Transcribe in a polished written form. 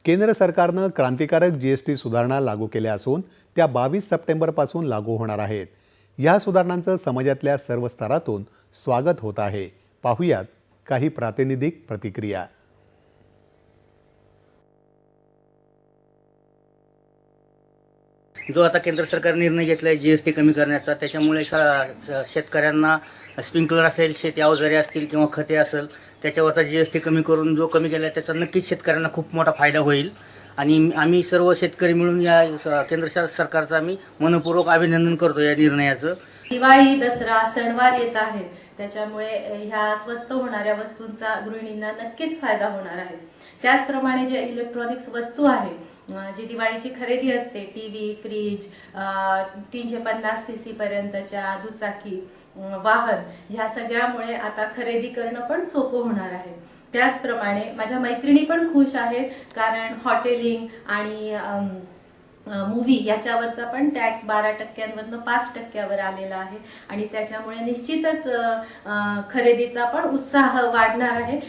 केंद्र सरकारनं क्रांतिकारक जीएसटी सुधारणा लागू केल्या असून त्या 22 सप्टेंबरपासून लागू होणार आहेत। या सुधारणांचं समाजातल्या सर्व स्तरातून स्वागत होत आहे। पाहुयात काही प्रातिनिधिक प्रतिक्रिया। जो आता केंद्र सरकार निर्णय घेतला आहे जीएसटी कमी करण्याचा, त्याच्यामुळे शेतकऱ्यांना स्प्रिंकलर असेल, शेती अवजारे असतील किंवा खते असेल, त्याच्यावरचा जीएसटी कमी करून जो कमी केला त्याचा नक्कीच शेतकऱ्यांना खूप मोठा फायदा होईल। आणि आम्ही सर्व शेतकरी मिळून या केंद्र सरकारचं आम्ही मनपूर्वक अभिनंदन करतो या निर्णयाचं। दिवाळी, दसरा सणवार येत आहेत, त्याच्यामुळे ह्या स्वस्त होणाऱ्या वस्तूंचा गृहिणींना नक्कीच फायदा होणार आहे। त्याचप्रमाणे जे इलेक्ट्रॉनिक्स वस्तू आहे, जी दिवाळीची खरेदी असते, टीव्ही, फ्रीज, 350 सीसी पर्यंतच्या दुचाकी, वाहन, ह्या सगळ्यामुळे आता खरेदी करणं पण सोपं होणार आहे। त्याचप्रमाणे माझ्या मैत्रिणी पण खुश आहेत, कारण हॉटेलिंग आणि मूवी याच्यावरचा पण टॅक्स 12%वरनं 5%वर आलेला आहे आणि त्याच्यामुळे निश्चितच खरेदीचा पण उत्साह वाढणार आहे।